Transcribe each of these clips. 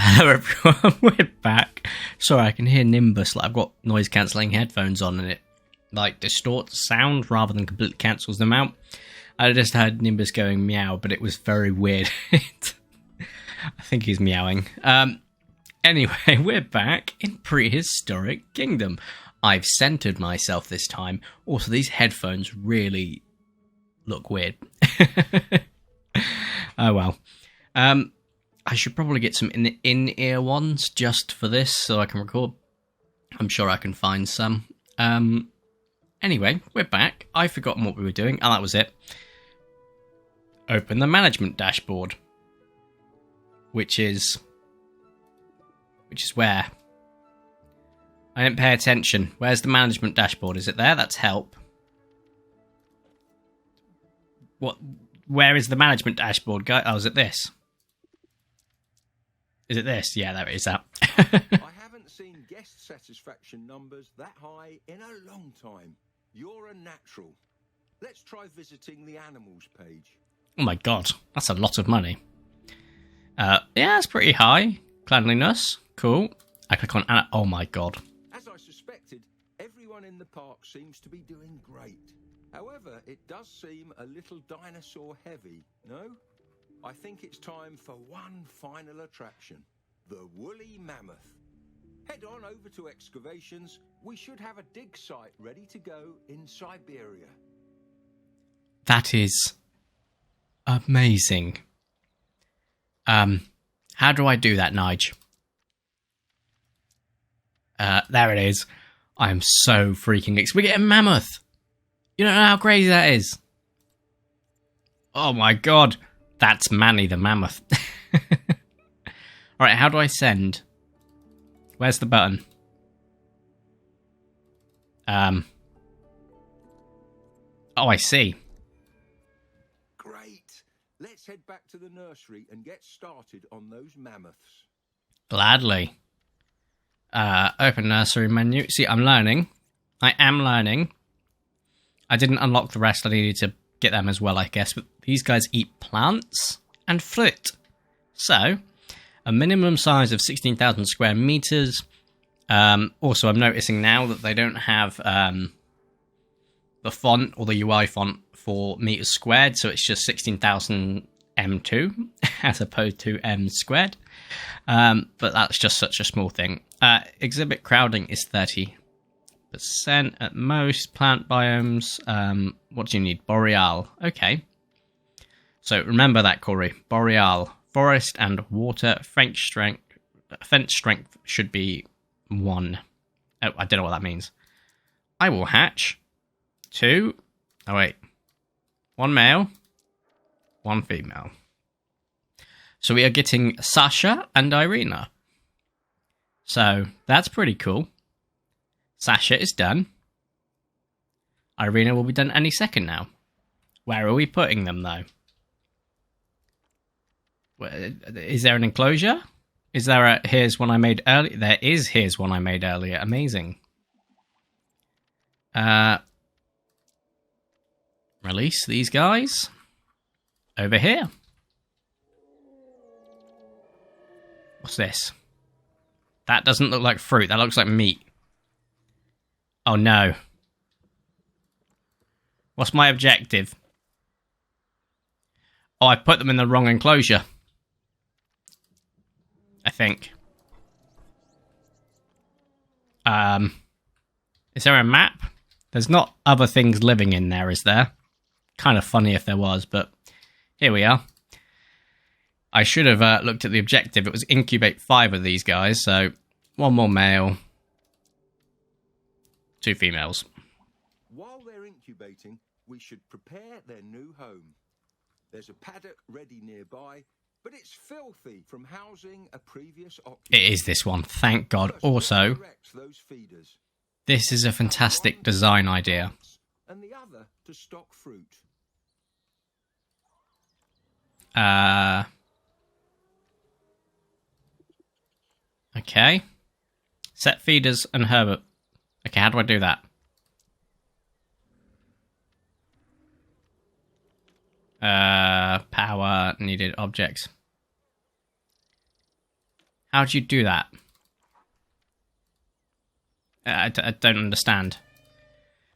Hello everyone, we're back. Sorry, I can hear Nimbus, like I've got noise cancelling headphones on and it like distorts sound rather than completely cancels them out. I just heard Nimbus going meow, but it was very weird. I think he's meowing. Anyway, we're back in Prehistoric Kingdom. I've centered myself this time. Also, these headphones really look weird. Oh well. I should probably get some in-ear ones just for this so I can record. I'm sure I can find some. Anyway, we're back. I've forgotten what we were doing. Oh, that was it. Open the management dashboard. Which is where? I didn't pay attention. Where's the management dashboard? Is it there? That's help. What? Where is the management dashboard, guy? Oh, is it this? Is it this? Yeah, there it is. That. I haven't seen guest satisfaction numbers that high in a long time. You're a natural. Let's try visiting the animals page. Oh my god, that's a lot of money. Yeah, that's pretty high. Cleanliness, cool. I click on oh my god. As I suspected, everyone in the park seems to be doing great. However, it does seem a little dinosaur heavy, no? I think it's time for one final attraction, the woolly mammoth. Head on over to excavations. We should have a dig site ready to go in Siberia. That is amazing. How do I do that, Nige? There it is. I am so freaking excited. We get a mammoth. You don't know how crazy that is. Oh my god. That's Manny the mammoth. Alright, how do I send? Where's the button? Oh, I see. Great. Let's head back to the nursery and get started on those mammoths. Gladly. Open nursery menu. See, I'm learning. I am learning. I didn't unlock the rest. I needed to get them as well, I guess. But these guys eat plants and fruit. So, a minimum size of 16,000 square meters. Also, I'm noticing now that they don't have the font or the UI font for meters squared. So it's just 16,000 M2 as opposed to M squared. But that's just such a small thing. Exhibit crowding is 30% at most. Plant biomes. What do you need? Boreal. Okay. So remember that, Corey. Boreal. Forest and water. Fence strength should be 1. Oh, I don't know what that means. I will hatch 2. Oh, wait. 1 male. 1 female. So we are getting Sasha and Irina. So that's pretty cool. Sasha is done. Irina will be done any second now. Where are we putting them, though? Is there an enclosure? Is there a here's one I made earlier? There is here's one I made earlier. Amazing. Release these guys. Over here. What's this? That doesn't look like fruit. That looks like meat. Oh no. What's my objective? Oh, I put them in the wrong enclosure. I think. Is there a map? There's not other things living in there, is there? Kind of funny if there was, but here we are. I should have looked at the objective. It was incubate 5 of these guys, so 1 more male, 2 females. While they're incubating, we should prepare their new home. There's a paddock ready nearby, but it's filthy from housing a previous occupant. It is this one, thank God. Also, this is a fantastic design idea. And the other to stock fruit. Okay. Set feeders and Herbert. Okay, how do I do that? Power needed objects. How do you do that? I don't understand.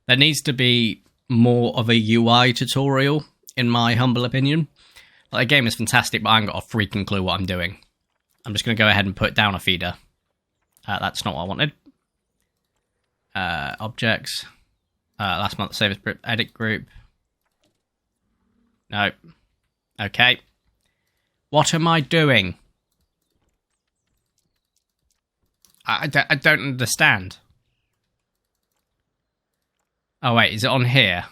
There needs to be more of a UI tutorial, in my humble opinion. Like, the game is fantastic, but I haven't got a freaking clue what I'm doing. I'm just going to go ahead and put down a feeder. That's not what I wanted. Objects. Last month save as edit group. No. Okay. What am I doing? I don't understand. Oh wait, is it on here?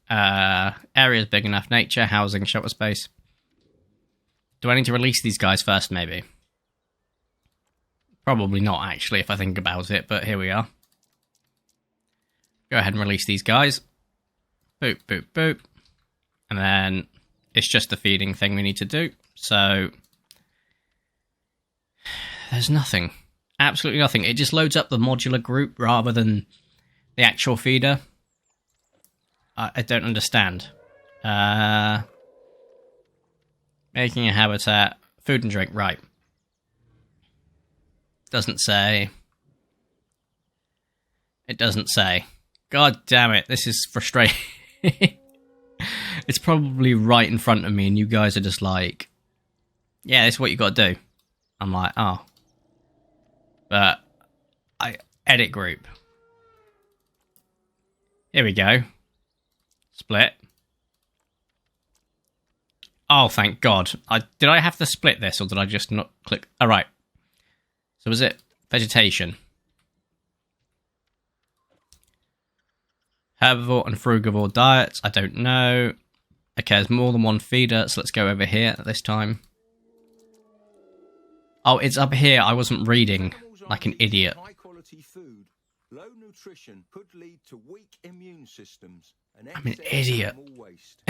Area's big enough. Nature, housing, shelter space. Do I need to release these guys first, maybe? Probably not, actually, if I think about it, but here we are. Go ahead and release these guys. Boop, boop, boop. And then it's just the feeding thing we need to do. So there's nothing. Absolutely nothing. It just loads up the modular group rather than the actual feeder. I don't understand. Making a habitat. Food and drink. Right. Doesn't say. It doesn't say. God damn it. This is frustrating. It's probably right in front of me and you guys are just like, yeah, this is what you got to do. I'm like, oh. But edit group. Here we go. Split. Oh, thank God. Did I have to split this or did I just not click? All right. So was it vegetation? Herbivore and frugivore diets. I don't know. Okay, there's more than one feeder, so let's go over here at this time. Oh, it's up here. I wasn't reading like an idiot. High quality food, low nutrition could lead to weak immune systems. And I'm an idiot. Waste.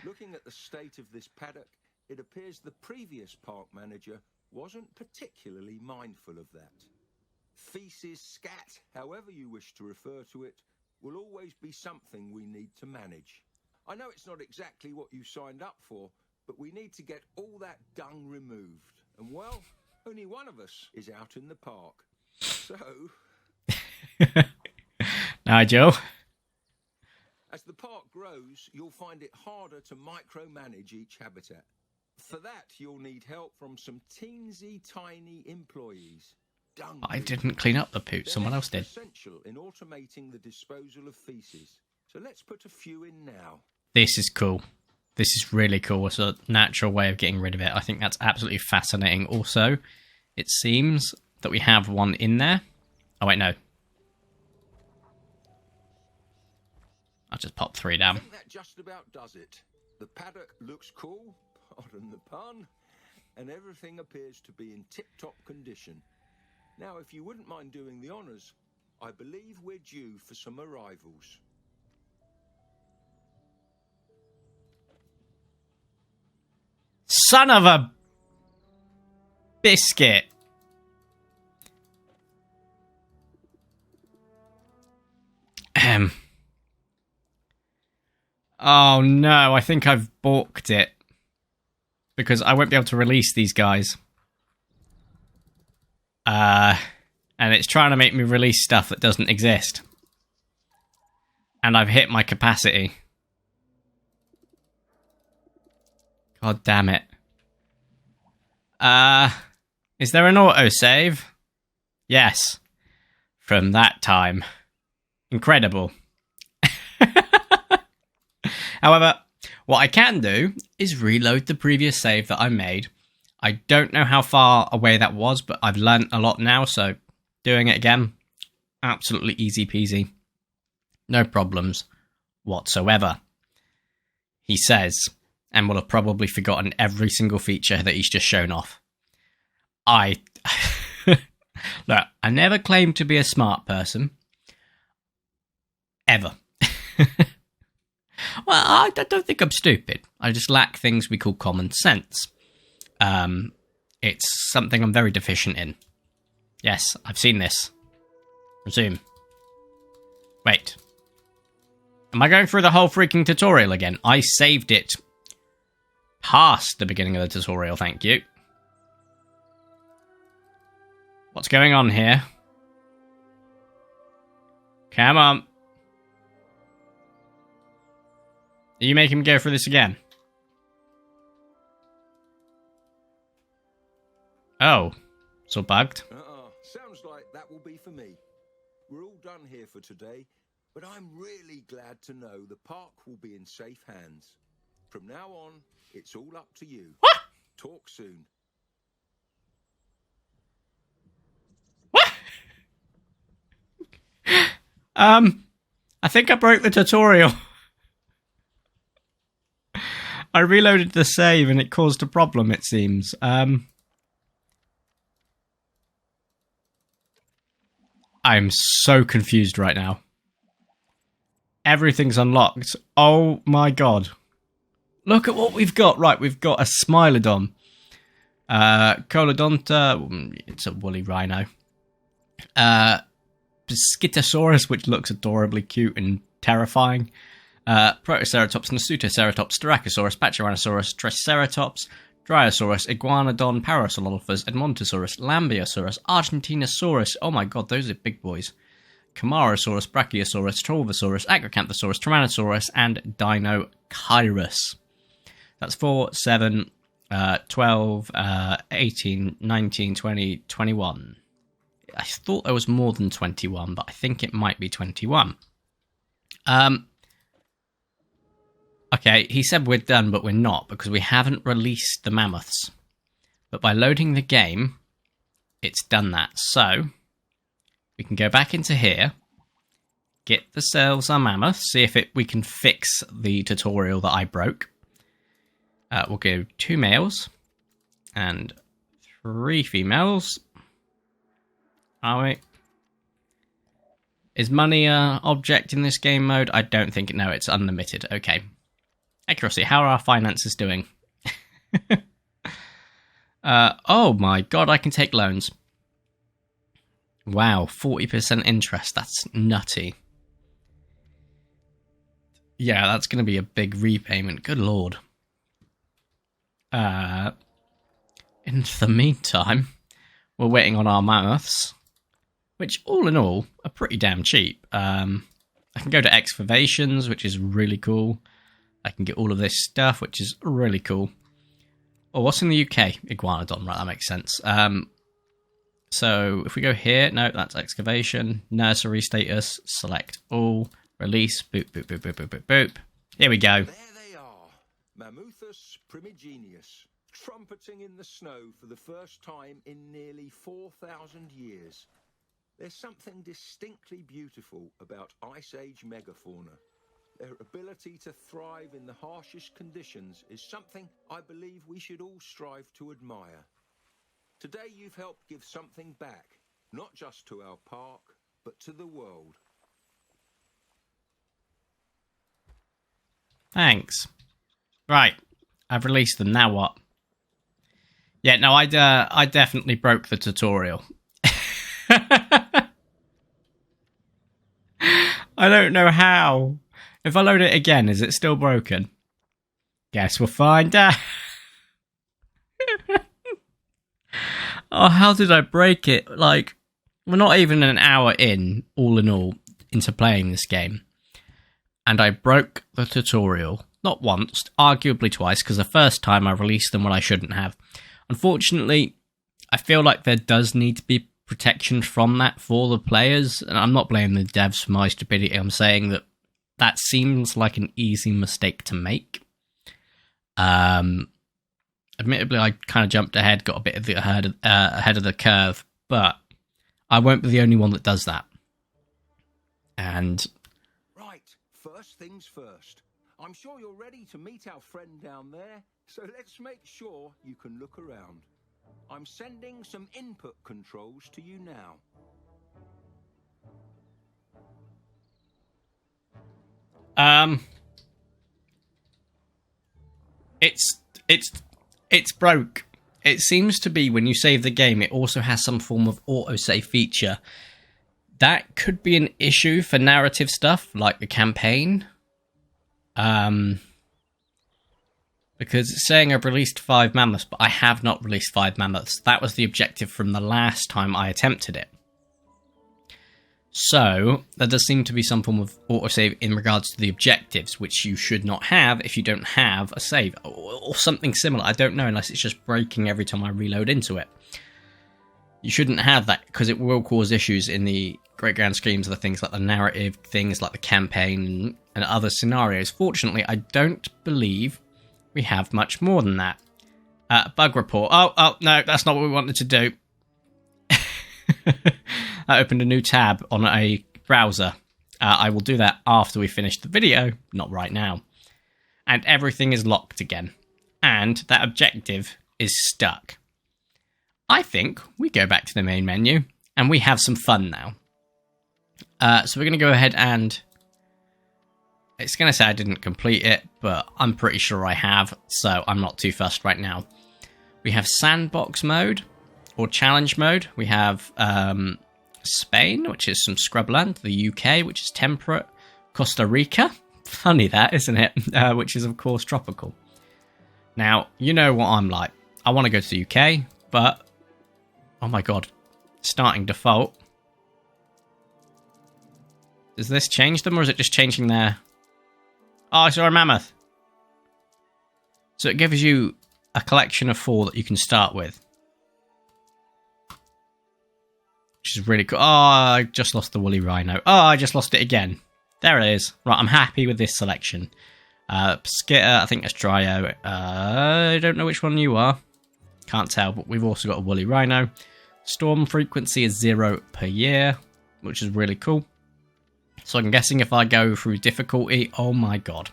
Looking at the state of this paddock, it appears the previous park manager wasn't particularly mindful of that. Feces, scat, however you wish to refer to it, will always be something we need to manage. I know it's not exactly what you signed up for, but we need to get all that dung removed. And well, only one of us is out in the park. So... Nigel? As the park grows, you'll find it harder to micromanage each habitat. For that, you'll need help from some teensy tiny employees. I didn't clean up the poop, someone else did. Essential in automating the disposal of feces. So let's put a few in now. This is cool. This is really cool. It's a natural way of getting rid of it. I think that's absolutely fascinating. Also, it seems that we have one in there. Oh, wait, no. I'll just pop 3 down. I think that just about does it. The paddock looks cool, pardon the pun, and everything appears to be in tip-top condition. Now, if you wouldn't mind doing the honours, I believe we're due for some arrivals. Son of a biscuit. Oh no, I think I've balked it. Because I won't be able to release these guys. And it's trying to make me release stuff that doesn't exist. And I've hit my capacity. God damn it. Is there an autosave? Yes. From that time. Incredible. However, what I can do is reload the previous save that I made. I don't know how far away that was, but I've learnt a lot now, so doing it again, absolutely easy peasy. No problems whatsoever. He says, and will have probably forgotten every single feature that he's just shown off. Look, I never claimed to be a smart person. Ever. Well, I don't think I'm stupid. I just lack things we call common sense. It's something I'm very deficient in. Yes, I've seen this. Resume. Wait. Am I going through the whole freaking tutorial again? I saved it past the beginning of the tutorial, thank you. What's going on here? Come on. Are you making me go through this again? Oh, so bugged. Sounds like that will be for me. We're all done here for today, but I'm really glad to know the park will be in safe hands. From now on, it's all up to you. What? Talk soon. What? I think I broke the tutorial. I reloaded the save and it caused a problem, it seems. I'm so confused right now. Everything's unlocked. Oh my god. Look at what we've got. Right, we've got a Smilodon. Colodonta, it's a woolly rhino. Scytosaurus, which looks adorably cute and terrifying. Protoceratops, Nasutoceratops, Styracosaurus, Pachyrhinosaurus, Triceratops, Dryosaurus, Iguanodon, Parasaurolophus, Edmontosaurus, Lambeosaurus, Argentinosaurus. Oh my god, those are big boys. Camarasaurus, Brachiosaurus, Trovasaurus, Acrocanthosaurus, Tyrannosaurus, and Dinokyrus. That's 4, 7, 12, 18, 19, 20, 21. I thought there was more than 21, but I think it might be 21. Okay, he said we're done, but we're not, because we haven't released the mammoths. But by loading the game, it's done that. So, we can go back into here, get ourselves our mammoths, see if we can fix the tutorial that I broke. We'll go 2 males and 3 females. Are we? Is money an object in this game mode? I don't think it. No, it's unlimited. Okay. Accuracy. How are our finances doing? Oh my god, I can take loans. Wow, 40% interest. That's nutty. Yeah, that's going to be a big repayment. Good lord. In the meantime, we're waiting on our mammoths, which all in all are pretty damn cheap. I can go to excavations, which is really cool. I can get all of this stuff, which is really cool. Oh, what's in the UK? Iguanodon, right, that makes sense. So if we go here, no, that's excavation, nursery status, select all, release, boop, boop, boop, boop, boop, boop, boop. Here we go. There they are, Mammothus primigenius, trumpeting in the snow for the first time in nearly 4,000 years. There's something distinctly beautiful about Ice Age megafauna. Their ability to thrive in the harshest conditions is something I believe we should all strive to admire. Today you've helped give something back, not just to our park, but to the world. Thanks. Right, I've released them. Now what? Yeah, no, I definitely broke the tutorial. I don't know how. If I load it again, is it still broken? Guess we'll find out. Oh, how did I break it? Like, we're not even an hour in, all in all, into playing this game. And I broke the tutorial. Not once, arguably twice, because the first time I released them when I shouldn't have. Unfortunately, I feel like there does need to be protection from that for the players. And I'm not blaming the devs for my stupidity. I'm saying that that seems like an easy mistake to make. Admittedly, I kind of jumped ahead, got a bit of the ahead of the curve, but I won't be the only one that does that. And Right, first things first. I'm sure you're ready to meet our friend down there, so let's make sure you can look around. I'm sending some input controls to you now. It's broke. It seems to be when you save the game, it also has some form of autosave feature. That could be an issue for narrative stuff, like the campaign. Because it's saying I've released 5 mammoths, but I have not released 5 mammoths. That was the objective from the last time I attempted it. So, there does seem to be some form of autosave in regards to the objectives, which you should not have if you don't have a save. Or something similar, I don't know, unless it's just breaking every time I reload into it. You shouldn't have that, because it will cause issues in the great grand schemes of the things like the narrative, things like the campaign, and other scenarios. Fortunately, I don't believe we have much more than that. Bug report. Oh, no, that's not what we wanted to do. I opened a new tab on a browser. I will do that after we finish the video, not right now. And everything is locked again. And that objective is stuck. I think we go back to the main menu, and we have some fun now. So we're going to go ahead and... It's going to say I didn't complete it, but I'm pretty sure I have, so I'm not too fussed right now. We have sandbox mode, or challenge mode. We have Spain, which is some scrubland. The UK, which is temperate. Costa Rica, funny that, isn't it? Which is, of course, tropical. Now, you know what I'm like. I want to go to the UK, but... Oh my god. Starting default. Does this change them, or is it just changing their... Oh, I saw a mammoth. So it gives you a collection of 4 that you can start with. Which is really cool. Oh, I just lost the woolly rhino. Oh, I just lost it again. There it is. Right, I'm happy with this selection. Skitter, I think that's Dryo. I don't know which one you are. Can't tell, but we've also got a woolly rhino. Storm frequency is 0 per year, which is really cool. So I'm guessing if I go through difficulty, oh my god.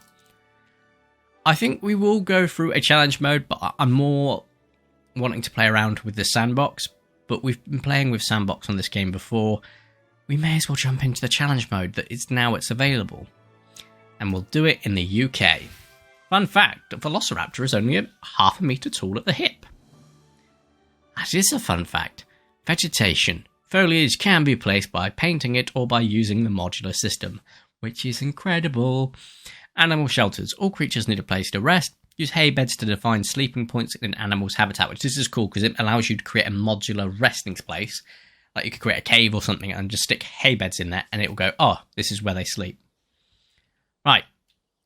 I think we will go through a challenge mode, but I'm more wanting to play around with the sandbox. But we've been playing with sandbox on this game before. We may as well jump into the challenge mode that is now it's available. And we'll do it in the UK. Fun fact, a Velociraptor is only half a metre tall at the hip. That is a fun fact. Vegetation. Foliage can be placed by painting it or by using the modular system, which is incredible. Animal shelters. All creatures need a place to rest. Use hay beds to define sleeping points in an animal's habitat, which this is cool because it allows you to create a modular resting place. Like you could create a cave or something and just stick hay beds in there and it will go, oh, this is where they sleep. Right,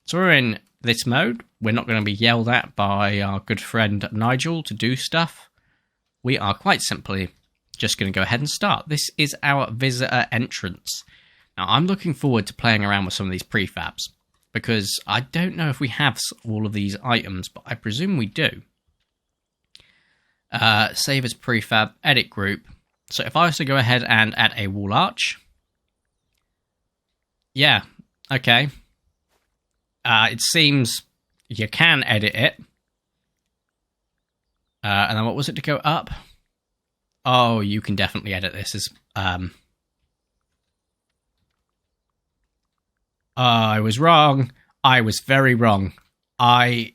so we're in this mode. We're not going to be yelled at by our good friend Nigel to do stuff. We are quite simply just going to go ahead and start. This is our visitor entrance. Now, I'm looking forward to playing around with some of these prefabs, because I don't know if we have all of these items, but I presume we do. Save as prefab, edit group. So if I was to go ahead and add a wall arch. Yeah, okay. It seems you can edit it. And then what was it to go up? Oh, you can definitely edit this as... I was wrong. I was very wrong. I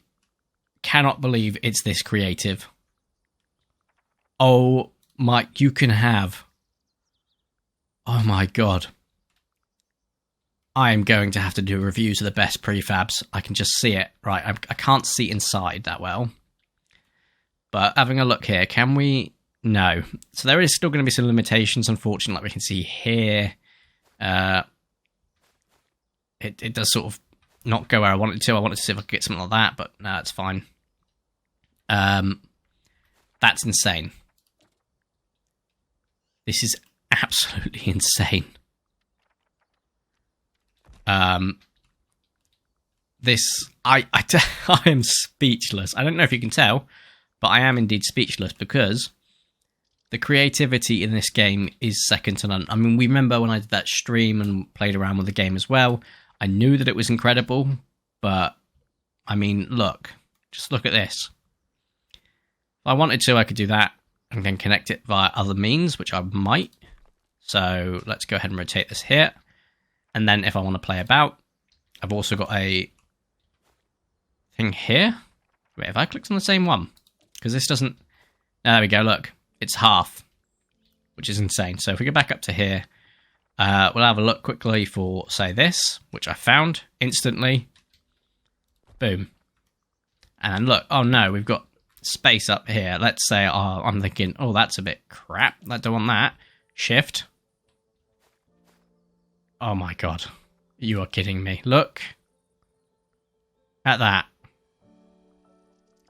cannot believe it's this creative. Oh, Mike, you can have... Oh my god. I am going to have to do reviews of the best prefabs. I can just see it. Right, I can't see inside that well. But having a look here, can we... No. So there is still going to be some limitations, unfortunately, like we can see here. It does sort of not go where I wanted it to. I wanted to see if I could get something like that, but no, it's fine. That's insane. This is absolutely insane. I am speechless. I don't know if you can tell, but I am indeed speechless because the creativity in this game is second to none. I mean, we remember when I did that stream and played around with the game as well. I knew that it was incredible, but I mean, look, just look at this. If I wanted to, I could do that and then connect it via other means, which I might. So let's go ahead and rotate this here. And then if I want to play about, I've also got a thing here. Wait, if I clicked on the same one, because this doesn't... There we go, look. It's half, which is insane. So if we go back up to here, we'll have a look quickly for, say, this, which I found instantly. Boom. And look, oh no, we've got space up here. Let's say, oh, I'm thinking, oh, that's a bit crap. I don't want that. Shift. Oh my god. You are kidding me. Look at that.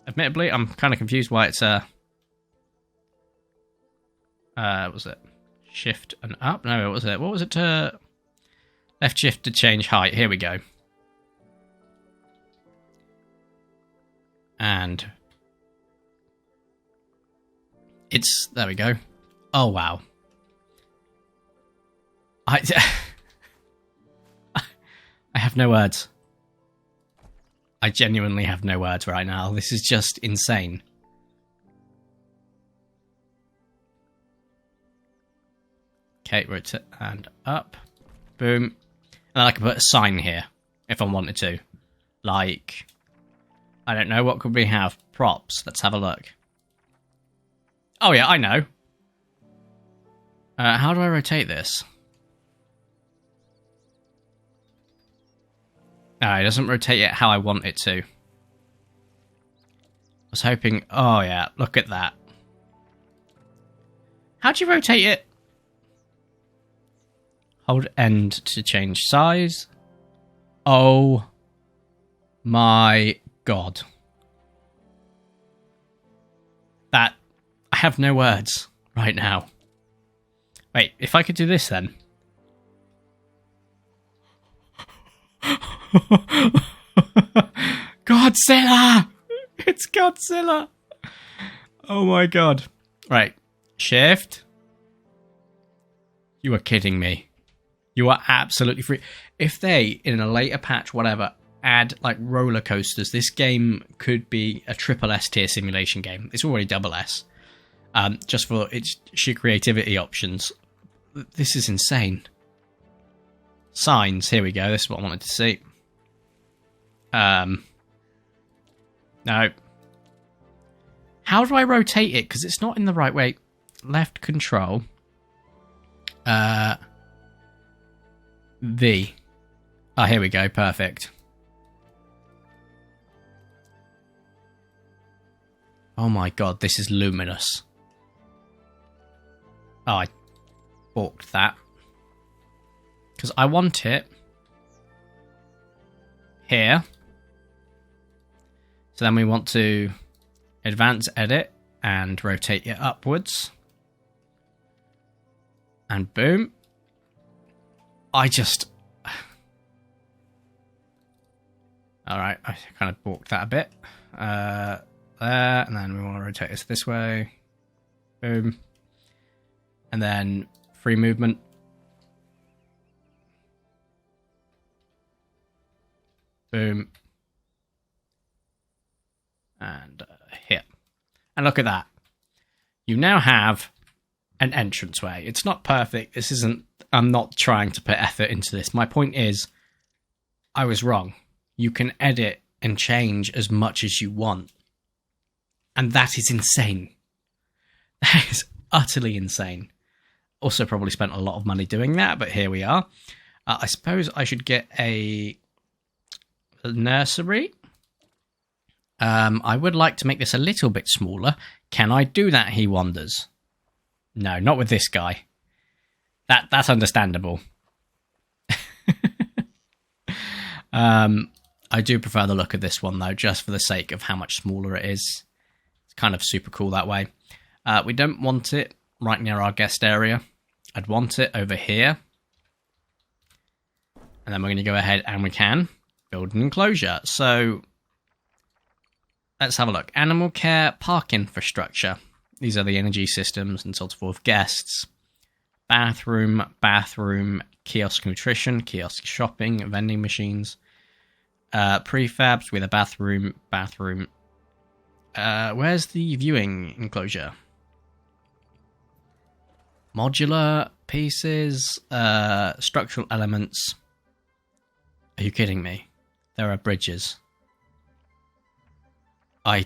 Admittedly, I'm kind of confused why it's was it shift and up? No, what was it? What was it to left shift to change height? Here we go. And it's there we go. Oh wow. I have no words. I genuinely have no words right now. This is just insane. Okay, rotate and up. Boom. And then I can put a sign here if I wanted to. Like, I don't know, what could we have? Props. Let's have a look. Oh yeah, I know. How do I rotate this? No, it doesn't rotate it how I want it to. I was hoping... Oh, yeah. Look at that. How do you rotate it? Hold end to change size. Oh my god. That... I have no words right now. Wait, if I could do this then... Godzilla! It's Godzilla! Oh my god. Right. Shift. You are kidding me. You are absolutely free. If they, in a later patch, whatever, add like roller coasters, this game could be a triple S tier simulation game. It's already double S. Just for its sheer creativity options. This is insane. Signs, here we go. This is what I wanted to see. No. How do I rotate it? Because it's not in the right way. Left control. V. Oh, here we go. Perfect. Oh my god, this is luminous. Oh, I balked that. Because I want it here. So then we want to advance edit and rotate it upwards. And boom. Alright, I kind of balked that a bit. There, and then we want to rotate this way. Boom. And then free movement. Boom. And here. And look at that. You now have an entranceway. It's not perfect. This isn't... I'm not trying to put effort into this. My point is, I was wrong. You can edit and change as much as you want. And that is insane. That is utterly insane. Also probably spent a lot of money doing that, but here we are. I suppose I should get a nursery. I would like to make this a little bit smaller. Can I do that, he wonders? No, not with this guy. That's understandable. I do prefer the look of this one, though, just for the sake of how much smaller it is. It's kind of super cool that way. We don't want it right near our guest area. I'd want it over here. And then we're going to go ahead and we can build an enclosure. So let's have a look. Animal care, park infrastructure. These are the energy systems and so forth. Guests. Bathroom, kiosk nutrition, kiosk shopping, vending machines. Prefabs with a bathroom. Where's the viewing enclosure? Modular pieces, structural elements. Are you kidding me? There are bridges. I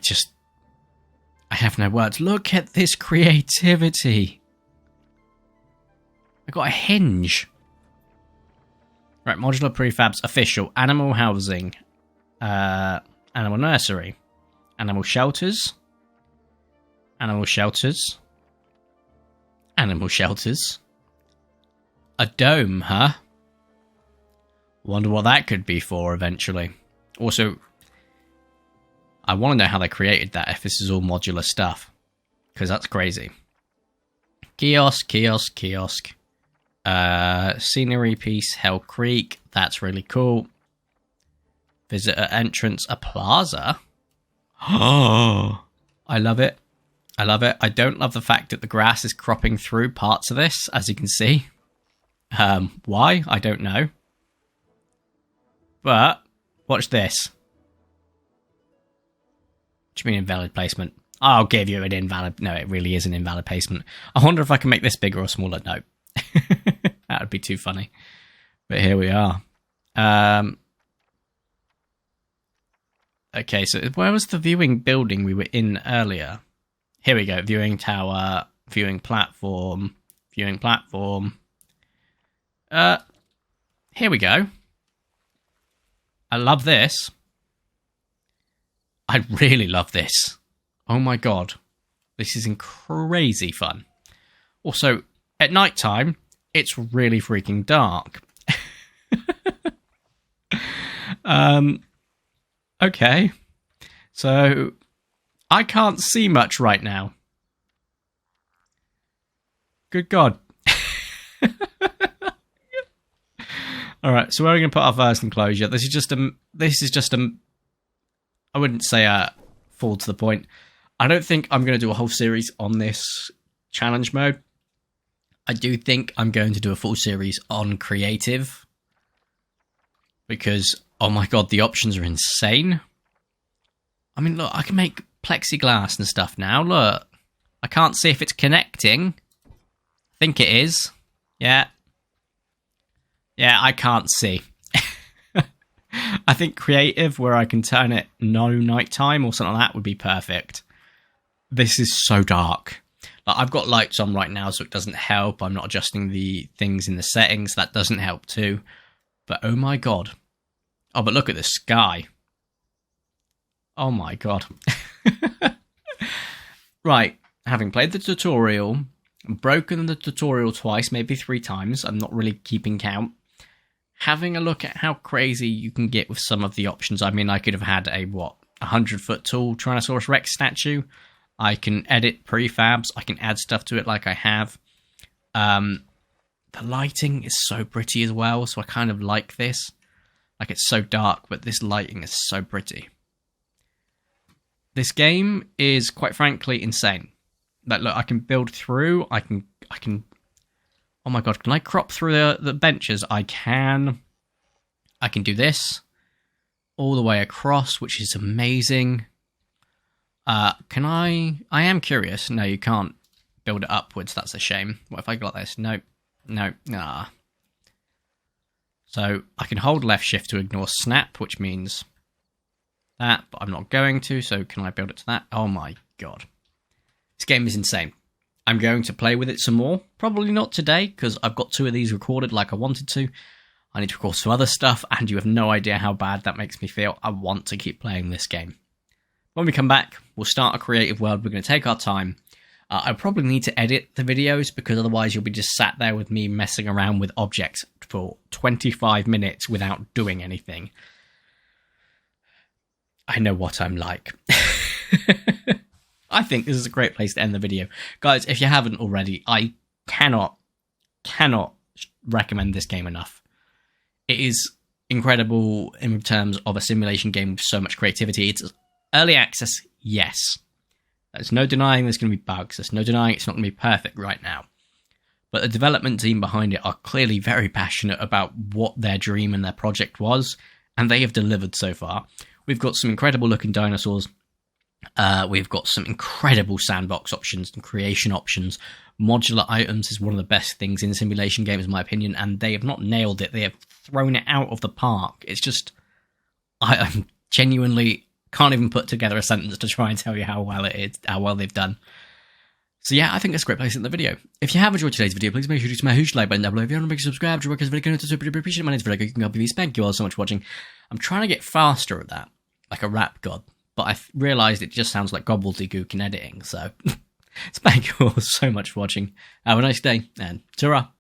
have no words. Look at this creativity. I got a hinge. Right, modular prefabs official. Animal housing. Animal nursery. Animal shelters. Animal shelters. Animal shelters. A dome, huh? Wonder what that could be for eventually. Also, I want to know how they created that, if this is all modular stuff. Because that's crazy. Kiosk, kiosk, kiosk. Scenery piece, Hell Creek. That's really cool. Visitor entrance, a plaza. Oh, I love it. I love it. I don't love the fact that the grass is cropping through parts of this, as you can see. Why? I don't know. But, watch this. What do you mean invalid placement? I'll give you an invalid... No, it really is an invalid placement. I wonder if I can make this bigger or smaller. No. That would be too funny. But here we are. Okay, so where was the viewing building we were in earlier? Here we go. Viewing tower, viewing platform, viewing platform. Here we go. I love this. I really love this. Oh my god. This is crazy fun. Also, at night time, it's really freaking dark. Okay. So, I can't see much right now. Good god. Alright, so where are we going to put our first enclosure? This is just a... I wouldn't say full to the point. I don't think I'm going to do a whole series on this challenge mode. I do think I'm going to do a full series on creative. Because, oh my god, the options are insane. I mean, look, I can make plexiglass and stuff now. Look, I can't see if it's connecting. I think it is. Yeah. Yeah, I can't see. I think creative, where I can turn it no nighttime or something like that, would be perfect. This is so dark. Like, I've got lights on right now, so it doesn't help. I'm not adjusting the things in the settings. That doesn't help too. But oh my god. Oh, but look at the sky. Oh my god. Right, having played the tutorial, broken the tutorial twice, maybe 3 times. I'm not really keeping count. Having a look at how crazy you can get with some of the options. I mean, I could have had a, 100-foot tall Tyrannosaurus Rex statue. I can edit prefabs. I can add stuff to it like I have. The lighting is so pretty as well, so I kind of like this. Like, it's so dark, but this lighting is so pretty. This game is, quite frankly, insane. Like, look, I can build through. I can... Oh my god, can I crop through the benches? I can. I can do this all the way across, which is amazing. Can I... I am curious. No, you can't build it upwards. That's a shame. What if I got this? Nope. Nope. Nah. So I can hold left shift to ignore snap, which means that, but I'm not going to, so can I build it to that? Oh my god. This game is insane. I'm going to play with it some more. Probably not today, because I've got 2 of these recorded like I wanted to. I need to record some other stuff, and you have no idea how bad that makes me feel. I want to keep playing this game. When we come back, we'll start a creative world. We're going to take our time. I probably need to edit the videos, because otherwise you'll be just sat there with me messing around with objects for 25 minutes without doing anything. I know what I'm like. I think this is a great place to end the video. Guys, if you haven't already, I cannot recommend this game enough. It is incredible in terms of a simulation game with so much creativity. It's early access, yes. There's no denying there's going to be bugs. There's no denying it's not going to be perfect right now. But the development team behind it are clearly very passionate about what their dream and their project was, and they have delivered so far. We've got some incredible looking dinosaurs. We've got some incredible sandbox options and creation options. Modular items is one of the best things in simulation games, in my opinion, and they have not nailed it. They have thrown it out of the park. It's just... I genuinely can't even put together a sentence to try and tell you how well it is, how well they've done. So yeah, I think that's a great place to end the video. If you have enjoyed today's video, please make sure to smash the like button down below. If you haven't, make sure to subscribe to work as Vertico, to super appreciate it. My name's Vertico. You can go BB. Thank you all so much for watching. I'm trying to get faster at that, like a rap god. but I realised it just sounds like gobbledygook in editing, so thank you all so much for watching. Have a nice day, and ta-ra!